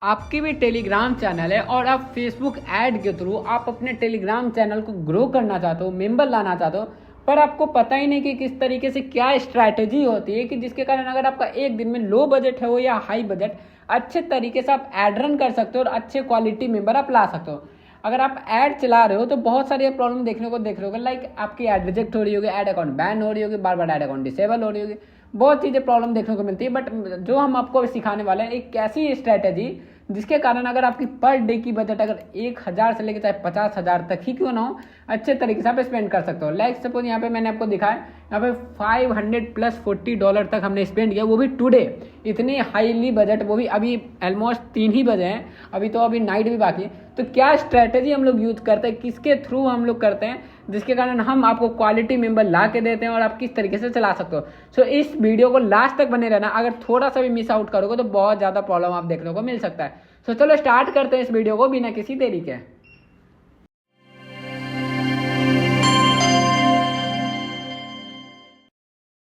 आपकी भी Telegram channel है और आप फेसबुक ऐड के थ्रू आप अपने टेलीग्राम चैनल को ग्रो करना चाहते हो, मेंबर लाना चाहते हो, पर आपको पता ही नहीं कि किस तरीके से क्या स्ट्रैटेजी होती है कि जिसके कारण अगर आपका एक दिन में लो बजट है हो या हाई बजट, अच्छे तरीके से आप ऐड रन कर सकते हो और अच्छे क्वालिटी मेंबर आप ला सकते हो। अगर आप ऐड चला रहे हो तो बहुत सारी प्रॉब्लम देखने को देख रहे होगे, लाइक आपकी ऐड रिजेक्ट हो रही होगी, ऐड अकाउंट बैन हो रही होगी, बार बार ऐड अकाउंट डिसेबल हो रही होगी, बहुत चीज़ें प्रॉब्लम देखने को मिलती है। बट जो हम आपको सिखाने वाले हैं एक ऐसी स्ट्रैटेजी जिसके कारण अगर आपकी पर डे की बजट अगर 1,000 से लेकर चाहे 50,000 तक ही क्यों ना हो, अच्छे तरीके से आप स्पेंड कर सकते हो। लाइक सपोज यहाँ पे मैंने आपको दिखाया, यहाँ पे $500 + $40 तक हमने स्पेंड किया, वो भी टुडे। इतनी हाईली बजट, वो भी अभी ऑलमोस्ट 3 ही बजे हैं, अभी तो अभी नाइट भी बाकी है। तो क्या स्ट्रैटेजी हम लोग यूज करते हैं, किसके थ्रू हम लोग करते हैं, जिसके कारण हम आपको क्वालिटी मेंबर ला के देते हैं और आप किस तरीके से चला सकते हो। सो इस वीडियो को लास्ट तक बने रहना, अगर थोड़ा सा भी मिस आउट करोगे तो बहुत ज़्यादा प्रॉब्लम आप देखने को मिल सकता है। सो चलो स्टार्ट करते हैं इस वीडियो को बिना किसी देरी के।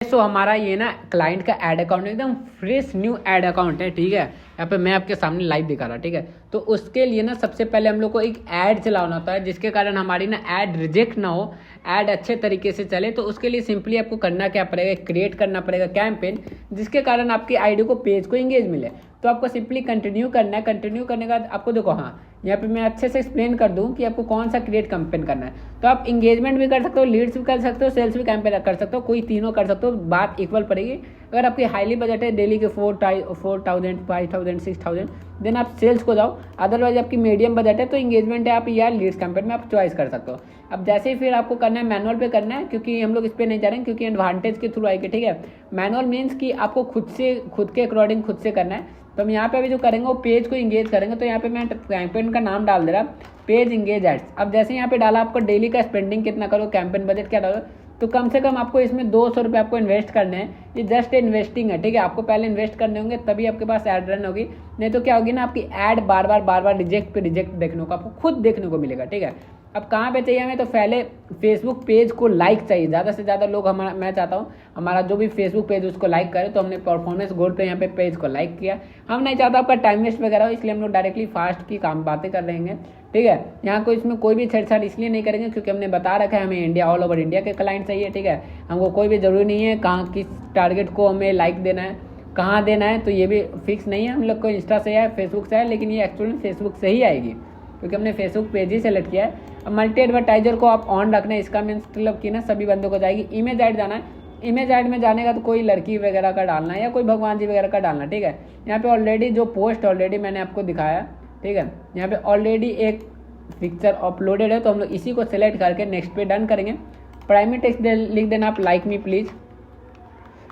सो हमारा ये ना क्लाइंट का ऐड अकाउंट एकदम फ्रेश न्यू ऐड अकाउंट है, ठीक है। यहाँ पे मैं आपके सामने लाइव दिखा रहा, ठीक है। तो उसके लिए ना सबसे पहले हम लोग को एक ऐड चलाना होता है, जिसके कारण हमारी ना ऐड रिजेक्ट ना हो, ऐड अच्छे तरीके से चले। तो उसके लिए सिंपली आपको करना क्या पड़ेगा, क्रिएट करना पड़ेगा कैंपेन, जिसके कारण आपकी आईडी को, पेज को इंगेज मिले। तो आपको सिंपली कंटिन्यू करना है। कंटिन्यू करने के बाद आपको देखो, हाँ यहाँ पे मैं अच्छे से एक्सप्लेन कर दूं कि आपको कौन सा क्रिएट कैंपेन करना है। तो आप इंगेजमेंट भी कर सकते हो, लीड्स भी कर सकते हो, सेल्स भी कैंपेन कर सकते हो, कोई तीनों कर सकते हो, बात इक्वल पड़ेगी। अगर आपकी हाईली बजट है डेली के 4,000 5,000 6,000, देन आप सेल्स को जाओ। अदरवाइज आपकी मीडियम बजट है तो इंगेजमेंट है आप या लीड्स कैंपेन में आप चॉइस कर सकते हो। अब जैसे ही फिर आपको करना है मैनुअल पे करना है, क्योंकि हम लोग इस पर नहीं जा रहे हैं, क्योंकि एडवांटेज के थ्रू आएगी, ठीक है। मैनुअल मीन्स कि आपको खुद के अकॉर्डिंग खुद से करना है। तो हम यहाँ पे अभी जो करेंगे वो पेज को इंगेज करेंगे। तो यहाँ पे मैं कैंपेन का नाम डाल दे रहा, पेज इंगेज एड्स। अब जैसे यहाँ पे डाला, आपको डेली का स्पेंडिंग कितना करो, कैंपेन बजट क्या डालो, तो कम से कम आपको इसमें 200 रुपये आपको इन्वेस्ट करने हैं। ये जस्ट इन्वेस्टिंग है, ठीक है। आपको पहले इन्वेस्ट करने होंगे तभी आपके पास ऐड रन होगी, नहीं तो क्या होगी ना, आपकी ऐड बार बार रिजेक्ट पे रिजेक्ट देखने को आपको खुद देखने को मिलेगा, ठीक है। अब कहाँ पे चाहिए हमें, तो पहले फेसबुक पेज को लाइक चाहिए, ज़्यादा से ज़्यादा लोग हमारा, मैं चाहता हूँ हमारा जो भी फेसबुक पेज उसको लाइक करे। तो हमने परफॉर्मेंस गोल पे यहाँ पे पेज को लाइक किया। हम नहीं चाहता आपका टाइम वेस्ट वगैरह हो, इसलिए हम लोग डायरेक्टली फास्ट की काम बातें कर रहेंगे, ठीक है। यहाँ को इसमें कोई भी छेड़छाड़ इसलिए नहीं करेंगे क्योंकि हमने बता रखा है हमें इंडिया, ऑल ओवर इंडिया के क्लाइंट चाहिए, ठीक है। हमको कोई भी ज़रूरी नहीं है कहाँ किस टारगेट को हमें लाइक देना है, कहाँ देना है, तो ये भी फिक्स नहीं है। हम लोग को इंस्टा से है, फेसबुक से है, लेकिन ये एक्चुअली फेसबुक से ही आएगी क्योंकि हमने फेसबुक पेज ही सेलेक्ट किया है। अब मल्टी एडवर्टाइजर को आप ऑन रखना है, इसका मीन्स मतलब कि ना सभी बंदों को जाएगी। इमेज ऐड जाना है, इमेज ऐड में जाने का तो कोई लड़की वगैरह का डालना है या कोई भगवान जी वगैरह का डालना, ठीक है। यहाँ पे ऑलरेडी जो पोस्ट ऑलरेडी मैंने आपको दिखाया, ठीक है, यहाँ पे ऑलरेडी एक पिक्चर अपलोडेड है। तो हम लोग इसी को सिलेक्ट करके नेक्स्ट पे डन करेंगे। प्राइमरी टेक्स्ट लिख देना आप, लाइक मी प्लीज़।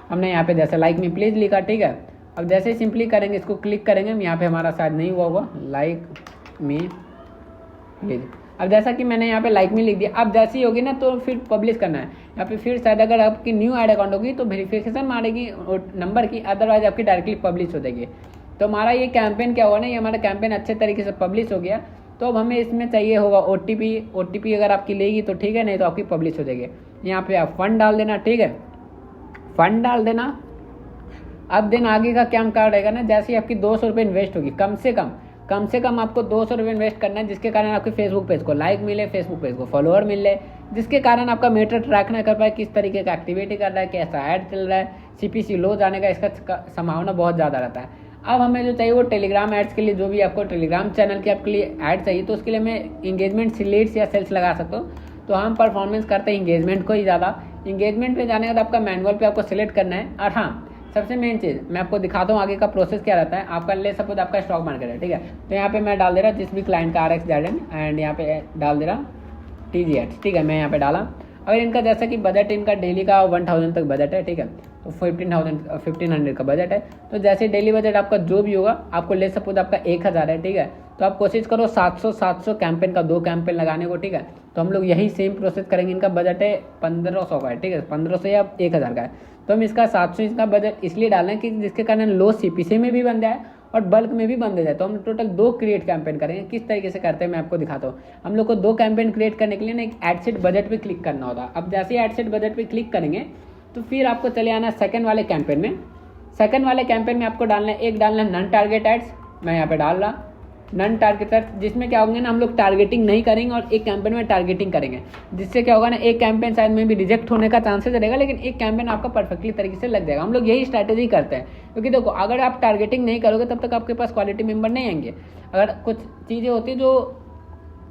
हमने यहाँ पे जैसे लाइक मी प्लीज़ लिखा, ठीक है। अब जैसे सिंपली करेंगे, इसको क्लिक करेंगे, यहाँ पे हमारा शायद नहीं हुआ होगा, लाइक मी प्लीज़। अब जैसा कि मैंने यहाँ पे लाइक मी लिख दिया, अब जैसी होगी ना तो फिर पब्लिश करना है। यहाँ पे फिर शायद अगर आपकी न्यू ऐड अकाउंट होगी तो वेरिफिकेशन मारेगी नंबर की, अदरवाइज आपकी डायरेक्टली पब्लिश हो जाएगी। तो हमारा ये कैंपेन क्या हुआ ना, ये हमारा कैंपेन अच्छे तरीके से पब्लिश हो गया। तो अब हमें इसमें चाहिए होगा OTP अगर आपकी लेगी तो ठीक है, नहीं तो आपकी पब्लिश हो जाएगी। यहाँ पे आप फंड डाल देना, ठीक है, फंड डाल देना। अब दिन आगे का क्या काम रहेगा ना, जैसे ही आपकी 200 रुपये इन्वेस्ट होगी, कम से कम आपको 200 रुपये इन्वेस्ट करना है, जिसके कारण आपके फेसबुक पेज को लाइक मिले, फेसबुक पेज को फॉलोअर मिले, जिसके कारण आपका मीटर ट्रैक ना कर पाए किस तरीके का एक्टिविटी कर रहा है, कैसा ऐड चल रहा है, CPC लो जाने का इसका संभावना बहुत ज़्यादा रहता है। अब हमें जो चाहिए वो टेलीग्राम एड्स के लिए, जो भी आपको टेलीग्राम चैनल के आपके लिए ऐड चाहिए, तो उसके लिए मैं इंगेजमेंट लीड्स या सेल्स लगा सकता हूँ। तो हम परफॉर्मेंस करते हैं इंगेजमेंट को ही ज़्यादा। इंगेजमेंट पे जाने के बाद आपका मैनुअल पे आपको सिलेक्ट करना है। और हाँ, सबसे मेन चीज़ मैं आपको दिखाता हूँ आगे का प्रोसेस क्या रहता है। आपका ले सपोज आपका स्टॉक मार्केट है, ठीक है। तो यहाँ पे मैं डाल दे रहा जिस भी क्लाइंट का RX गार्डन, एंड यहाँ पे डाल दे रहा TGH, ठीक है। मैं यहाँ पे डाला। अगर इनका जैसा कि बजट इनका डेली का 1,000 तक बजट है, ठीक है, तो 1,500 का बजट है। तो जैसे डेली बजट आपका जो भी होगा, आपको ले सपोज आपका 1,000 है, ठीक है, तो आप कोशिश करो 700 कैंपेन का 2 कैंपेन लगाने को, ठीक है। तो हम लोग यही सेम प्रोसेस करेंगे। इनका बजट है 1,500 का है, ठीक है, 1,500 या 1,000 का है। तो हम इसका 700 इसका बजट इसलिए डाल रहे हैं कि जिसके कारण लो CPC में भी बन जाए और बल्क में भी बन जाए। तो हम टोटल 2 क्रिएट कैंपेन करेंगे। किस तरीके से करते हैं मैं आपको दिखाता हूँ। हम लोग को 2 कैंपेन क्रिएट करने के लिए ना एक एड सेट बजट पे क्लिक करना होता है। अब जैसे ही एड सेट बजट पे क्लिक करेंगे तो फिर आपको चले आना सेकंड वाले कैंपेन में। सेकंड वाले कैंपेन में आपको डालना है, एक डालना है नॉन टारगेट एड्स, मैं यहाँ पे डाल रहा नन टारगेट सर्च, जिसमें क्या होंगे ना हम लोग टारगेटिंग नहीं करेंगे और एक कैंपेन में टारगेटिंग करेंगे, जिससे क्या होगा ना एक कैंपेन शायद में भी रिजेक्ट होने का चांसेस रहेगा, लेकिन एक कैंपेन आपका परफेक्टली तरीके से लग जाएगा। हम लोग यही स्ट्रैटेजी करते हैं, क्योंकि देखो अगर आप टारगेटिंग नहीं करोगे तब तक आपके पास क्वालिटी मेंबर नहीं आएंगे। अगर कुछ चीज़ें होती है जो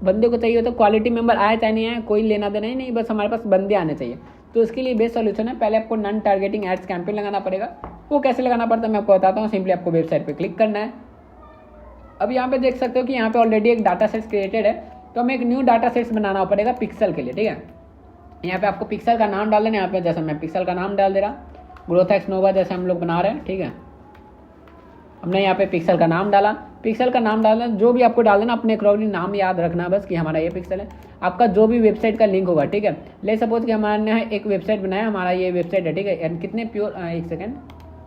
बंदे को चाहिए होता है, क्वालिटी मेंबर आए चाहे नहीं आए कोई लेना देना ही नहीं, बस हमारे पास बंदे आने चाहिए। तो उसके लिए बेस्ट सोल्यूशन है, पहले आपको नन टारगेटिंग एड्स कैंपेन लगाना पड़ेगा। वो कैसे लगाना पड़ता है मैं आपको बताता हूँ। सिंपली आपको वेबसाइट पर क्लिक करना है। अब यहाँ पे देख सकते हो कि यहाँ पे ऑलरेडी एक डाटा सेट्स क्रिएटेड है, तो हमें एक न्यू डाटा सेट्स बनाना पड़ेगा पिक्सल के लिए, ठीक है। यहाँ पे आपको पिक्सल का नाम डाल देना है। यहाँ पे जैसे मैं पिक्सल का नाम डाल दे रहा, ग्रोथ एक्स नोवा जैसे हम लोग बना रहे हैं, ठीक है। हमने यहाँ पे पिक्सल का नाम डाला। पिक्सल का नाम डालना जो भी आपको डाल देना, अपने अकॉर्डिंग नाम याद रखना बस कि हमारा ये पिक्सल है। आपका जो भी वेबसाइट का लिंक होगा, ठीक है। ले सपोज कि हमारे एक वेबसाइट बनाया, हमारा ये वेबसाइट है, ठीक है। यानी कितने प्योर, एक सेकेंड,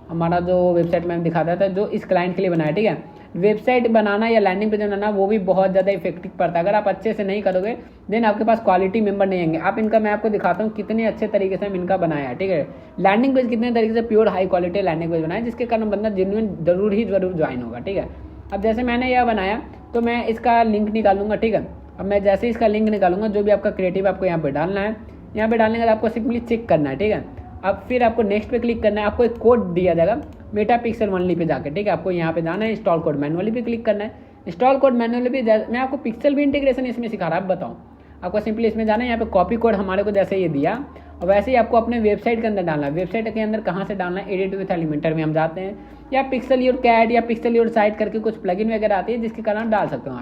हमारा जो वेबसाइट में दिखाता था जो इस क्लाइंट के लिए बनाया, ठीक है। वेबसाइट बनाना या लैंडिंग पेज बनाना वो भी बहुत ज़्यादा इफेक्टिव पड़ता है। अगर आप अच्छे से नहीं करोगे देन आपके पास क्वालिटी मेंबर नहीं आएंगे। आप इनका मैं आपको दिखाता हूँ कितने अच्छे तरीके से हम इनका बनाया है, ठीक है। लैंडिंग पेज कितने तरीके से pure high quality landing page बनाया, जिसके कारण बंदा जेन्युइन जरूर ज्वाइन होगा, ठीक है। अब जैसे मैंने यह बनाया तो मैं इसका लिंक निकालूंगा, ठीक है। अब मैं जैसे इसका लिंक निकालूंगा, जो भी आपका क्रिएटिव आपको यहाँ पे डालना है, यहाँ पे डालने के बाद आपको सिंपली चेक करना है, ठीक है। अब फिर आपको नेक्स्ट पे क्लिक करना है। आपको एक कोड दिया जाएगा मेटा पिक्सल ओनली पे जाकर, ठीक है। आपको यहाँ पे जाना है, इंस्टॉल कोड मैनुअली पे क्लिक करना है। इंस्टॉल कोड मैनुअली पे मैं आपको पिक्सल भी इंटीग्रेशन इसमें सिखा रहा है। अब बताऊँ आपको सिंपली इसमें जाना है, यहाँ पे कॉपी कोड हमारे को जैसे ये दिया और वैसे ही आपको अपने वेबसाइट के अंदर डालना है। वेबसाइट के अंदर कहाँ से डालना है, एडिट विथ एलिमेंटर में हम जाते हैं, या पिक्सल योर कैट या पिक्सल योर साइट करके कुछ प्लगइन वगैरह आती है जिसके कारण डाल सकते हो।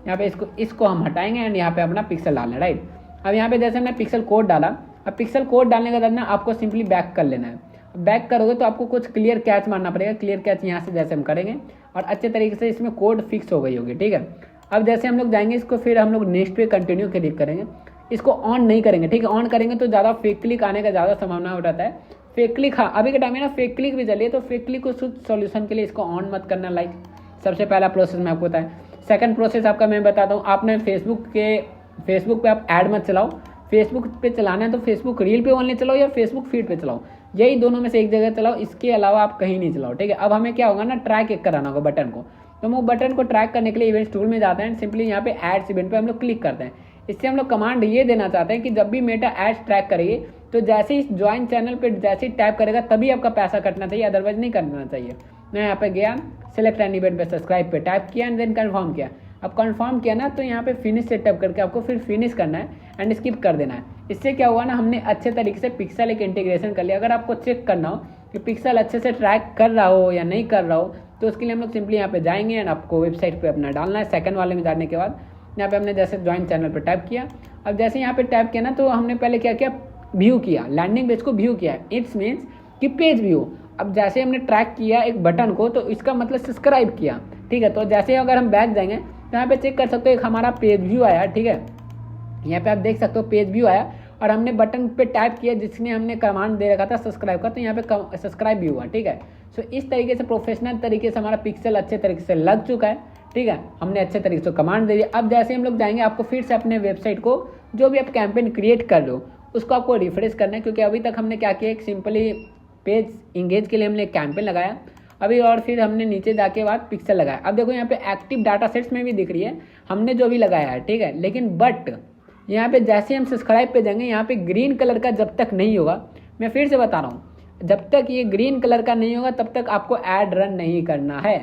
यहाँ पे इसको हम हटाएंगे एंड यहाँ पे अपना पिक्सल डालना है, राइट। अब यहाँ पे जैसे हमने पिक्सल कोड डाला, अब पिक्सल कोड डालने के बाद ना आपको सिंपली बैक कर लेना है। बैक करोगे तो आपको कुछ क्लियर कैच मारना पड़ेगा। क्लियर कैच यहाँ से जैसे हम करेंगे और अच्छे तरीके से इसमें कोड फिक्स हो गई होगी, ठीक है। अब जैसे हम लोग जाएंगे इसको, फिर हम लोग नेक्स्ट पे कंटिन्यू क्लिक करेंगे। इसको ऑन नहीं करेंगे, ठीक है। ऑन करेंगे तो ज़्यादा फेक क्लिक आने का ज़्यादा संभावना हो जाता है। फेक क्लिक, हाँ अभी के टाइम में ना फेक क्लिक भी चलिए, तो फेक क्लिक को सोल्यूशन के लिए इसको ऑन मत करना। लाइक सबसे पहला प्रोसेस मैं आपको बताया। सेकंड प्रोसेस आपका मैं बताता हूँ। आपने फेसबुक पे आप ऐड मत चलाओ। फेसबुक पे चलाना है तो फेसबुक रील पे ओनली चलाओ या फेसबुक फीड पे चलाओ, यही दोनों में से एक जगह चलाओ। इसके अलावा आप कहीं नहीं चलाओ, ठीक है। अब हमें क्या होगा ना, ट्रैक एक कराना होगा बटन को। तो हम वो बटन को ट्रैक करने के लिए इवेंट्स टूल में जाते हैं, सिंपली यहाँ पे एड्स इवेंट पे हम लोग क्लिक करते हैं। इससे हम लोग कमांड ये देना चाहते हैं कि जब भी मेटा एड्स ट्रैक करेगी तो जैसे ही ज्वाइन चैनल पे जैसे ही टैप करेगा तभी आपका पैसा कटना चाहिए, अदरवाइज नहीं करना चाहिए। मैं यहाँ पे गया, सिलेक्ट एन इवेंट पे सब्सक्राइब पे टैप किया एंड देन कन्फर्म किया। अब कंफर्म किया ना तो यहाँ पे फिनिश सेटअप करके आपको फिर फिनिश करना है एंड स्किप कर देना है। इससे क्या हुआ ना, हमने अच्छे तरीके से पिक्सल एक इंटीग्रेशन कर लिया। अगर आपको चेक करना हो कि पिक्सल अच्छे से ट्रैक कर रहा हो या नहीं कर रहा हो तो उसके लिए हम लोग सिंपली यहाँ पे जाएंगे एंड आपको वेबसाइट पे अपना डालना है। सेकंड वाले में जाने के बाद यहाँ पे हमने जैसे ज्वाइन चैनल पे टैप किया। अब जैसे यहाँ पे टैप किया ना तो हमने पहले क्या किया, व्यू किया, लैंडिंग पेज को व्यू किया। इट्स मीन्स कि पेज व्यू। अब जैसे हमने ट्रैक किया एक बटन को तो इसका मतलब सब्सक्राइब किया, ठीक है। तो जैसे अगर हम बैक जाएंगे तो यहाँ पे चेक कर सकते हो एक हमारा पेज व्यू आया, ठीक है। यहाँ पे आप देख सकते हो पेज व्यू आया और हमने बटन पे टैप किया जिसने हमने कमांड दे रखा था सब्सक्राइब का, तो यहाँ पे सब्सक्राइब भी हुआ, ठीक है। सो इस तरीके से प्रोफेशनल तरीके से हमारा पिक्सल अच्छे तरीके से लग चुका है, ठीक है। हमने अच्छे तरीके से कमांड दे दिया। अब जैसे हम लोग जाएंगे आपको फिर से अपने वेबसाइट को जो भी आप कैंपेन क्रिएट कर लो उसको आपको रिफ्रेश करना है, क्योंकि अभी तक हमने क्या किया, एक सिंपली पेज इंगेज के लिए हमने एक कैंपेन लगाया अभी, और फिर हमने नीचे जाके बाद पिक्सल लगाया। अब देखो यहाँ पे एक्टिव डाटा सेट्स में भी दिख रही है हमने जो भी लगाया है, ठीक है। लेकिन बट यहाँ पे जैसे हम सब्सक्राइब पे जाएंगे यहाँ पे ग्रीन कलर का जब तक नहीं होगा, मैं फिर से बता रहा हूँ, जब तक ये ग्रीन कलर का नहीं होगा तब तक आपको ऐड रन नहीं करना है।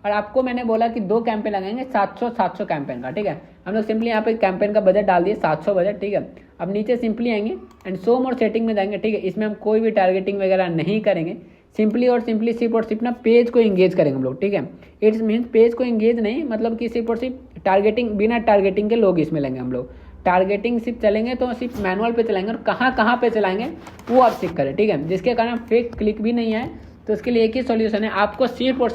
और आपको मैंने बोला कि 2 कैंपेन लगाएंगे 700 कैंपेन का, ठीक है। हम लोग सिंपली यहाँ पे कैंपेन का बजट डाल दिए 700 बजट, ठीक है। अब नीचे सिंपली आएंगे एंड शो मोर सेटिंग में जाएंगे, ठीक है। इसमें हम कोई भी टारगेटिंग वगैरह नहीं करेंगे, सिंपली और सिर्फ ना पेज को इंगेज करेंगे हम लोग, ठीक है। इट्स मीन्स पेज को इंगेज नहीं, मतलब कि सिर्फ और सिर्फ टारगेटिंग, बिना टारगेटिंग के लोग इसमें लेंगे हम लोग। टारगेटिंग सिर्फ चलेंगे तो सिर्फ मैनुअल पे चलाएंगे और कहाँ पे चलाएंगे वो आप सीख करें, ठीक है। जिसके कारण फेक क्लिक भी नहीं आए। तो उसके लिए एक ही सॉल्यूशन है, आपको सिर्फ और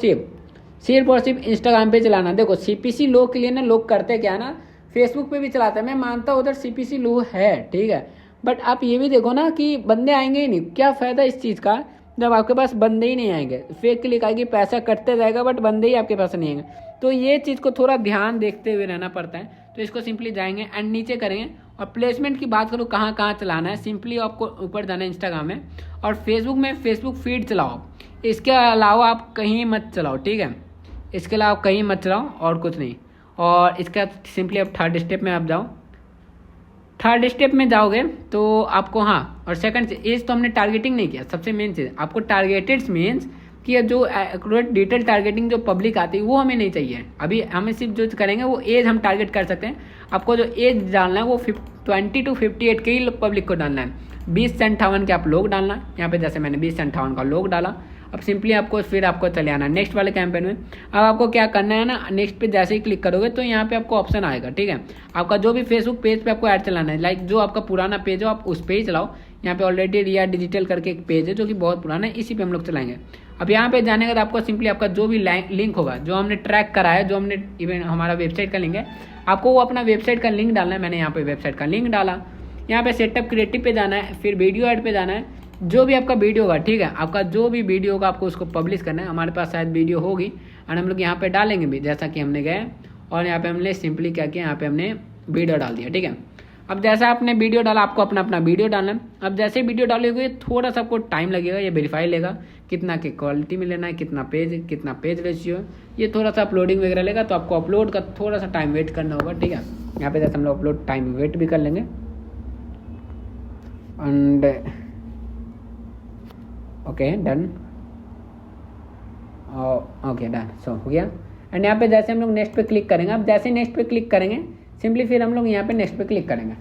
सिर्फ इंस्टाग्राम पे चलाना। देखो सीपीसी लो के लिए ना लोग करते क्या ना, फेसबुक पे भी चलाते हैं, मैं मानता हूँ उधर सीपीसी लो है, ठीक है। बट आप ये भी देखो ना कि बंदे आएंगे ही नहीं। क्या फ़ायदा इस चीज़ का जब आपके पास बंदे ही नहीं आएंगे, फेक क्लिक आएगी, पैसा कटते जाएगा बट बंदे ही आपके पास नहीं आएंगे। तो ये चीज़ को थोड़ा ध्यान देखते हुए रहना पड़ता है। तो इसको सिंपली जाएंगे एंड नीचे करेंगे। और प्लेसमेंट की बात करूँ कहाँ चलाना है, सिंपली आपको ऊपर जाना है इंस्टाग्राम में, और फेसबुक में फेसबुक फीड चलाओ। इसके अलावा आप कहीं मत चलाओ, ठीक है। इसके अलावा आप कहीं मत चलाओ और कुछ नहीं। और इसका सिंपली अब थर्ड स्टेप में आप जाओ। थर्ड स्टेप में जाओगे तो आपको, हाँ, और सेकंड एज तो हमने टारगेटिंग नहीं किया। सबसे मेन चीज़ आपको टारगेटेड मीन्स कि जो एक्यूरेट डिटेल टारगेटिंग जो पब्लिक आती है वो हमें नहीं चाहिए। अभी हमें सिर्फ जो करेंगे वो एज हम टारगेट कर सकते हैं। आपको जो एज डालना है वो 20 to 58 के ही पब्लिक को डालना है। 20 से 58 के आप लोग डालना। यहाँ पे जैसे मैंने 20 से 58 का लोग डाला। अब सिंपली आपको फिर आपको चले आना नेक्स्ट वाले कैंपेन में। अब आपको क्या करना है ना, नेक्स्ट पे जैसे ही क्लिक करोगे तो यहाँ पे आपको ऑप्शन आएगा, ठीक है। आपका जो भी फेसबुक पेज पे आपको ऐड चलाना है, लाइक जो आपका पुराना पेज हो आप उस पे ही चलाओ। यहाँ पे ऑलरेडी रिया डिजिटल करके एक पेज है जो कि बहुत पुराना है, इसी पे हम लोग चलाएंगे। अब यहाँ पे जाने के बाद आपको सिंपली आपका जो भी लिंक होगा, जो हमने ट्रैक करा है, जो हमने इवेंट हमारा वेबसाइट का लिंक है, आपको वो अपना वेबसाइट का लिंक डालना है। मैंने यहाँ पे वेबसाइट का लिंक डाला। यहाँ पे सेटअप क्रिएटिव पे जाना है, फिर वीडियो ऐड पे जाना है। जो भी आपका वीडियो होगा, ठीक है, आपका जो भी वीडियो होगा आपको उसको पब्लिश करना है। हमारे पास शायद वीडियो होगी और हम लोग यहाँ पे डालेंगे भी, जैसा कि हमने गए और यहाँ पे हमने सिंपली क्या किया, यहाँ पे हमने वीडियो डाल दिया, ठीक है। अब जैसा आपने वीडियो डाला आपको अपना अपना वीडियो डालना है। अब जैसे वीडियो डालोगे थोड़ा सा आपको टाइम लगेगा, ये वेरीफाई लेगा कितना की क्वालिटी में लेना है, कितना पेज रेशियो है, ये थोड़ा सा अपलोडिंग वगैरह लेगा। तो आपको अपलोड का थोड़ा सा टाइम वेट करना होगा, ठीक है। यहाँ पे जैसे हम लोग अपलोड टाइम वेट भी कर लेंगे and okay done, okay done, so हो गया। एंड यहाँ पे जैसे हम लोग नेक्स्ट पे क्लिक करेंगे, अब जैसे नेक्स्ट पे क्लिक करेंगे सिंपली फिर हम लोग यहाँ पे नेक्स्ट पे क्लिक करेंगे।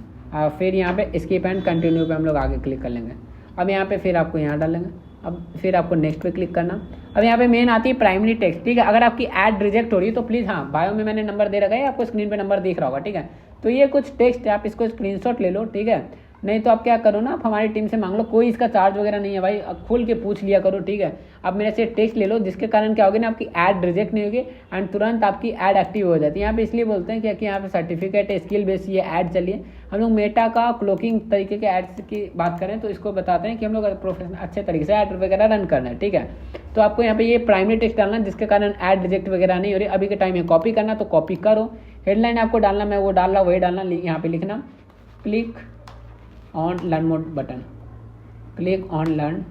फिर यहाँ पे स्किप एंड कंटिन्यू पे हम लोग आगे क्लिक कर लेंगे। अब यहाँ पे फिर आपको यहाँ डालेंगे। अब फिर आपको नेक्स्ट पे क्लिक करना। अब यहाँ पे मेन आती है प्राइमरी टेक्स्ट, ठीक है। अगर आपकी ऐड रिजेक्ट हो रही है तो प्लीज़, हाँ, बायो में मैंने नंबर दे रखा है, आपको स्क्रीन पे नंबर दिख रहा होगा, ठीक है। तो ये कुछ टेक्स्ट है, आप इसको स्क्रीनशॉट ले लो, ठीक है। नहीं तो आप क्या करो ना, आप हमारी टीम से मांग लो, कोई इसका चार्ज वगैरह नहीं है भाई, अब खुल के पूछ लिया करो, ठीक है। आप मेरे से टेक्स्ट ले लो, जिसके कारण क्या होगी ना, आपकी ऐड रिजेक्ट नहीं होगी एंड तुरंत आपकी ऐड एक्टिव हो जाती है। यहाँ पे इसलिए बोलते हैं क्योंकि यहाँ पे सर्टिफिकेट है, स्किल बेस ये ऐड चलिए। हम लोग मेटा का क्लोकिंग तरीके के एड्स की बात करें तो इसको बताते हैं कि हम लोग प्रोफेशनल अच्छे तरीके से ऐड वगैरह रन करना है, ठीक है। तो आपको यहाँ पे ये प्राइमरी टेक्स्ट डालना जिसके कारण ऐड रिजेक्ट वगैरह नहीं हो रही। अभी के टाइम में कॉपी करना तो कॉपी करो, हेडलाइन आपको डालना, मैं वो डाल रहा वही डालना। यहाँ पे लिखना click on learn mode button, click on learn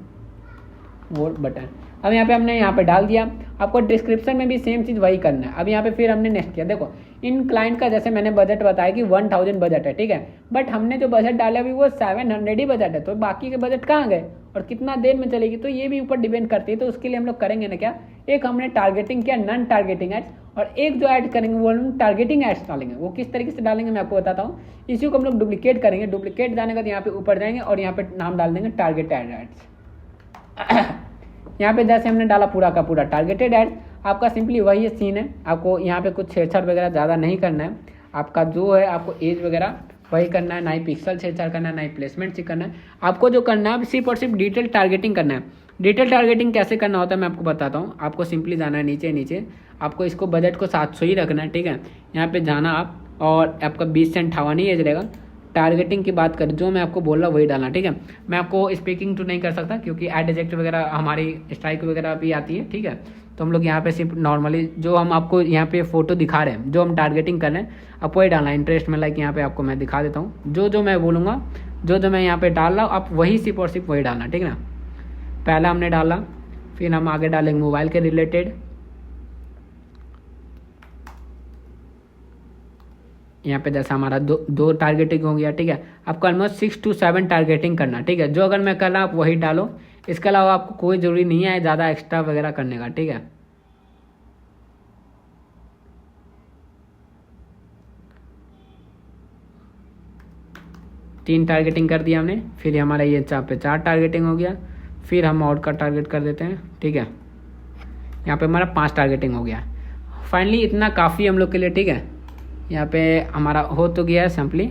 mode button. अब यहाँ पे हमने यहाँ पे डाल दिया। आपको डिस्क्रिप्शन में भी सेम चीज़ वही करना है। अब यहाँ पे फिर हमने नेक्स्ट किया। देखो इन क्लाइंट का जैसे मैंने बजट बताया कि 1000 बजट है, ठीक है। बट हमने जो बजट डाला अभी वो 700 ही बजट है, तो बाकी के बजट कहाँ गए और कितना देर में चलेगी, तो ये भी ऊपर डिपेंड करती है। तो उसके लिए हम लोग करेंगे ना क्या, एक हमने टारगेटिंग किया, नॉन टारगेटिंग एड्स, और एक जो ऐड करेंगे वो हम टारगेटिंग एड्स डालेंगे। वो किस तरीके से डालेंगे मैं आपको बताता हूँ। इसी को हम लोग डुप्लीकेट करेंगे। डुप्लीकेट जाने का यहाँ पे ऊपर जाएंगे और यहाँ पे नाम डाल देंगे टारगेटेड एड्स। यहाँ पे जैसे हमने डाला पूरा का पूरा टारगेटेड एड, आपका सिंपली वही सीन है। आपको यहाँ पे कुछ छेड़छाड़ वगैरह ज़्यादा नहीं करना है। आपका जो है आपको एज वगैरह वही करना है, ना ही पिक्सल छेड़छाड़ करना है, ना ही प्लेसमेंट से करना है। आपको जो करना है सिर्फ और सिर्फ डिटेल टारगेटिंग करना है। डिटेल टारगेटिंग कैसे करना होता है मैं आपको बताता हूँ। आपको सिंपली जाना है नीचे, आपको इसको बजट को 700 ही रखना है, ठीक है। यहाँ पे जाना आप और आपका 20 से 58 ही एज रहेगा। टारगेटिंग की बात करें, जो मैं आपको बोल रहा वही डालना, ठीक है। मैं आपको स्पीकिंग तो नहीं कर सकता क्योंकि एड रिजेक्ट वगैरह हमारी स्ट्राइक वगैरह भी आती है, ठीक है। तो हम लोग यहाँ पे सिर्फ नॉर्मली जो हम आपको यहाँ पे फोटो दिखा रहे हैं, जो हम टारगेटिंग कर रहे हैं, आपको वही डालना है। इंटरेस्ट में लाइक यहाँ पे आपको मैं दिखा देता हूँ, जो मैं बोलूँगा, जो मैं यहाँ पे डाल रहा हूँ, आप वही सिर्फ और सिर्फ वही डालना, ठीक है ना। पहला हमने डाला, फिर हम आगे डालेंगे मोबाइल के रिलेटेड। यहाँ पे जैसा हमारा दो टारगेटिंग हो गया, ठीक है। आपको ऑलमोस्ट 6 to 7 टारगेटिंग करना, ठीक है। जो अगर मैं कर रहा आप वही डालो। इसके अलावा आपको कोई ज़रूरी नहीं है ज़्यादा एक्स्ट्रा वगैरह करने का, ठीक है। तीन टारगेटिंग कर दिया हमने। फिर हमारा ये पे 4 टारगेटिंग हो गया। फिर हम और का टारगेट कर देते हैं, ठीक है। यहाँ पे हमारा 5 टारगेटिंग हो गया। फाइनली इतना काफ़ी हम लोग के लिए, ठीक है। यहाँ पे हमारा हो तो गया है सिंपली।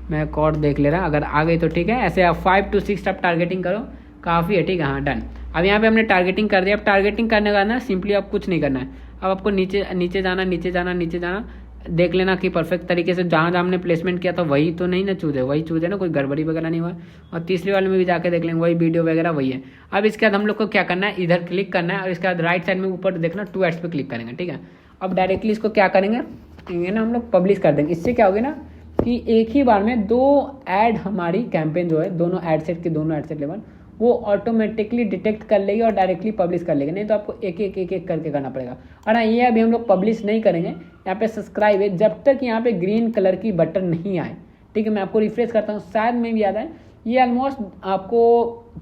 मैं कोड देख ले रहा, अगर आ गई तो ठीक है। ऐसे आप 5 to 6 आप टारगेटिंग करो, काफ़ी है, ठीक है। हाँ डन। अब यहाँ पे हमने टारगेटिंग कर दिया। अब टारगेटिंग करने का ना सिंपली आप कुछ नहीं करना है। अब आपको नीचे जाना, देख लेना कि परफेक्ट तरीके से जहाँ हमने प्लेसमेंट किया था वही तो नहीं ना चूज है, वही चूज है ना, कोई गड़बड़ी वगैरह नहीं हुआ। और तीसरी वाले में भी जाके देख लेंगे, वही वीडियो वगैरह वही है। अब इसके बाद हम लोग को क्या करना है, इधर क्लिक करना है और इसके बाद राइट साइड में ऊपर देखना 2 एड्स पे क्लिक करेंगे, ठीक है। अब डायरेक्टली इसको क्या करेंगे ना, हम लोग पब्लिश कर देंगे। इससे क्या होगी ना कि एक ही बार में 2 ऐड हमारी कैंपेन जो है, दोनों एड सेट के दोनों एड सेट लेवल वो ऑटोमेटिकली डिटेक्ट कर लेगी और डायरेक्टली पब्लिश कर लेगी, नहीं तो आपको एक एक करके करना पड़ेगा। और हाँ, ये अभी हम लोग पब्लिश नहीं करेंगे। यहाँ पे सब्सक्राइब है, जब तक यहाँ पे ग्रीन कलर की बटन नहीं आए, ठीक है। मैं आपको रिफ्रेश करता हूँ, शायद में भी याद है, ये ऑलमोस्ट आपको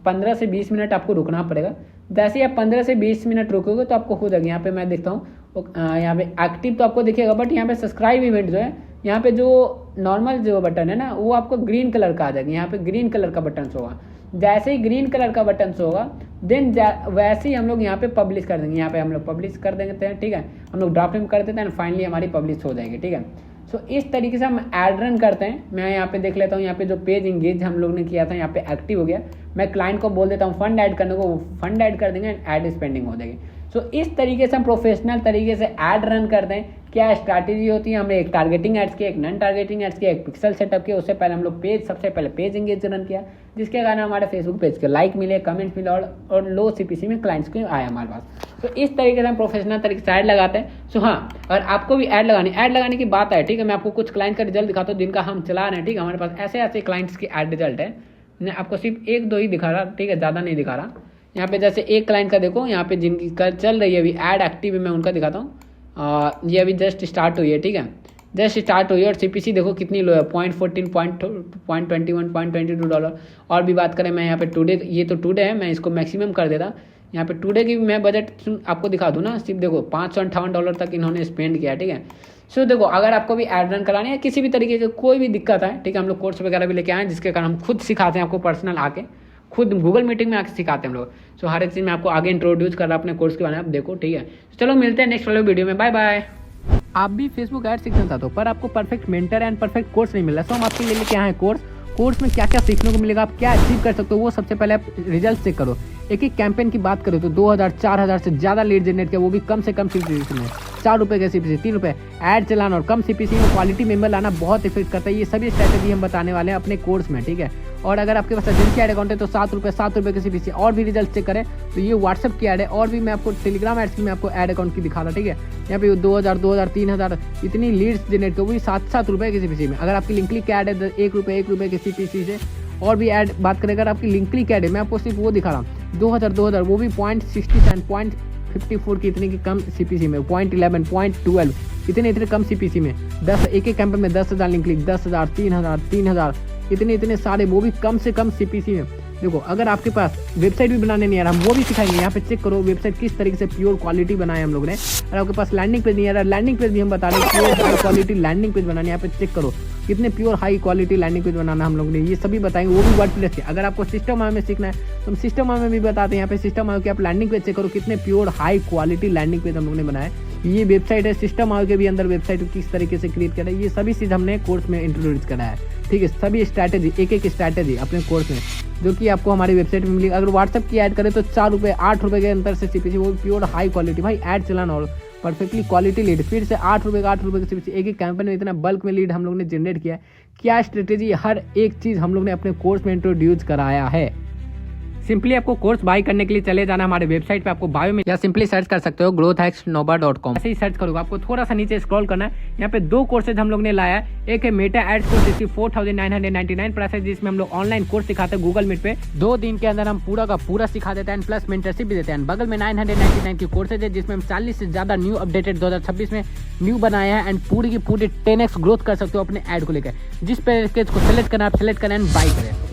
15 से 20 मिनट आपको रुकना पड़ेगा। जैसे ही आप 15 से 20 मिनट रुकोगे तो आपको हो जाएगा। यहाँ पे मैं देखता हूँ यहाँ पे एक्टिव तो आपको दिखेगा, बट यहाँ पे सब्सक्राइब इवेंट जो है, यहाँ पे जो नॉर्मल जो बटन है ना, वो आपको ग्रीन कलर का आ जाएगा। यहाँ पे ग्रीन कलर का बटन होगा, जैसे ही ग्रीन कलर का बटन होगा देन वैसे ही हम लोग यहाँ पे पब्लिश कर देंगे। यहाँ पे हम लोग पब्लिश कर देंगे, ठीक है। हम लोग ड्राफ्ट में कर देते हैं, फाइनली हमारी पब्लिश हो जाएगी, ठीक है। सो इस तरीके से हम ऐड रन करते हैं। मैं यहाँ पे देख लेता हूँ, यहाँ पे जो पेज इंगेज हम लोग ने किया था यहाँ पे एक्टिव हो गया। मैं क्लाइंट को बोल देता हूँ फंड ऐड करने को, फंड ऐड कर देंगे, ऐड स्पेंडिंग हो जाएगी। सो इस तरीके से हम प्रोफेशनल तरीके से ऐड रन करते हैं। क्या स्ट्रैटेजी होती है, हमने एक टारगेटिंग एड्स की, एक नॉन टारगेटिंग एड्स की, एक पिक्सल सेटअप किया। उससे पहले हम लोग सबसे पहले पेज इंगेज रन किया, जिसके कारण हमारे फेसबुक पेज के लाइक मिले, कमेंट मिले और लो CPC में क्लाइंट्स को आया हमारे पास। तो इस तरीके से हम प्रोफेशनल तरीके से ऐड लगाते हैं। सो हाँ, अगर आपको भी ऐड लगाने की बात है, ठीक है, मैं आपको कुछ क्लाइंट का रिजल्ट दिखाता हूँ जिनका हम चला रहे हैं, ठीक है। हमारे पास ऐसे क्लाइंट्स की ऐड रिजल्ट है। मैं आपको सिर्फ 1-2 ही दिखा रहा, ठीक है, ज़्यादा नहीं दिखा रहा। यहाँ पे जैसे एक क्लाइंट का देखो, यहाँ पे जिनकी चल रही है अभी ऐड एक्टिव है, मैं उनका दिखाता हूँ। ये अभी जस्ट स्टार्ट हुई है, ठीक है, जस्ट स्टार्ट हुई है। और CPC देखो कितनी लो है, 0.14, 0.21, $0.22। और भी बात करें, मैं यहाँ पे टुडे, ये तो टुडे है, मैं इसको मैक्सिमम कर देता। यहाँ पे टुडे की मैं बजट आपको दिखा दूँ ना, सिर्फ देखो $558 तक इन्होंने स्पेंड किया, ठीक है। सो देखो, अगर आपको भी ऐड रन करानी है, किसी भी तरीके की कोई भी दिक्कत है, ठीक है, हम लोग कोर्स वगैरह भी लेके आए हैं, जिसके कारण हम खुद सिखाते हैं आपको, पर्सनल आके खुद गूगल मीटिंग में आके सिखाते हैं हम लोग। सो हर एक चीज़ में आपको आगे इंट्रोड्यूस कर रहा अपने कोर्स के बारे में, आप देखो, ठीक है। चलो मिलते हैं नेक्स्ट वाले वीडियो में, बाय बाय। आप भी फेसबुक ऐड सीखना चाहते हो पर आपको perfect mentor and perfect course नहीं मिल रहा, तो हम आपके लिए लेके आए हैं कोर्स में क्या क्या सीखने को मिलेगा, आप क्या अचीव कर सकते हो, वो सबसे पहले आप रिजल्ट चेक करो। एक कैंपेन की बात करो तो 2000-4000 से ज़्यादा लीड जनरेट किया, वो भी कम से कम CPC में, ₹4 के CPC, ₹3 ऐड चलाना और कम CPC में क्वालिटी मेंबर लाना बहुत इफेक्ट करता है। ये सभी स्ट्रैटेजी हम बताने वाले हैं अपने कोर्स में, ठीक है। और अगर आपके पास एजेंसी ऐड अकाउंट है तो ₹7 के CPC। और भी रिजल्ट चेक करें तो ये व्हाट्सएप की ऐड है, और भी मैं आपको टेलीग्राम एड्स की मैं आपको ऐड अकाउंट की दिखा रहा, ठीक है। यहाँ पे 2000, 3000 इतनी लीड्स जनरेट कर, वो भी ₹7 के CPC में। अगर आपकी लिंकली की ऐड है ₹1 के CPC से, और भी ऐड बात करें अगर आपकी लिंकली की ऐड है, मैं आपको सिर्फ वो दिखा रहा हूँ 2000 वो भी 0.67, 0.54 की इतनी की कम CPC में, 0.11, 0.12 इतने कम CPC में, 10 एक कैंपेन में 10,000 लिंक क्लिक, 10,000, 3,000 इतने सारे, वो भी कम से कम CPC में। देखो, अगर आपके पास वेबसाइट भी बनाने नहीं आ रहा, हम वो भी सिखाएंगे। यहाँ पे चेक करो वेबसाइट किस तरीके से प्योर क्वालिटी बनाया हम लोग ने। अगर आपके पास लैंडिंग पेज नहीं आ रहा, लैंडिंग पेज भी हम बता रहे हैं, pure high quality landing page बनाने। यहाँ पे चेक करो कितने pure high quality landing page बनाना हम लोग ने, ये सभी बताएंगे, वो भी वर्डप्रेस के। अगर आपको सिस्टम में सीखना है तो हम सिस्टम में भी बताते हैं। यहाँ पे सिस्टम की आप लैंडिंग पेज चेक करो, कितने pure high quality landing page हम लोग ने बनाया। ये वेबसाइट है, सिस्टम के भी अंदर वेबसाइट किस तरीके से क्रिएट करा है, ये सभी चीज़ हमने कोर्स में इंट्रोड्यूस करा है, ठीक है। सभी स्ट्रैटेजी, एक स्ट्रैटेजी अपने कोर्स में, जो कि आपको हमारी वेबसाइट में मिलेगी। अगर व्हाट्सएप की ऐड करें तो ₹4, ₹8 के अंतर से CPC, वो प्योर हाई क्वालिटी, भाई ऐड चलाना और परफेक्टली क्वालिटी लीड, फिर से ₹8 के CPC। एक कैंपेन में इतना बल्क में लीड हम लोग ने जनरेट किया है। क्या स्ट्रेटेजी, हर एक चीज़ हम लोग ने अपने कोर्स में इंट्रोड्यूस कराया है। सिंपली आपको कोर्स बाय करने के लिए चले जाना हमारे वेबसाइट पे, आपको बायो में, या सिंपली सर्च कर सकते हो growthhacksnova.com। ऐसे ही सर्च करोगे, आपको थोड़ा सा नीचे स्क्रॉल करना है। यहाँ पे 2 कोर्सेज हम लोग ने लाया है। एक है मेटा एड्स कोर्स, जिसकी 4999 प्राइस है, जिसमें हम लोग ऑनलाइन कोर्स सिखाते हैं गूगल मीट पे। 2 दिन के अंदर हम पूरा का पूरा सिखा देते हैं, प्लस मेंटरशिप भी देते हैं। बगल में 999 की कोर्सेज है, जिसमें हम 40 से ज़्यादा न्यू अपडेटेड 2026 में न्यू बनाए हैं, एंड पूरी की पूरी 10x ग्रोथ कर सकते हो अपने ऐड को लेकर। जिस पैकेज को सेलेक्ट करना आप सेलेक्ट करें एंड बाई करें।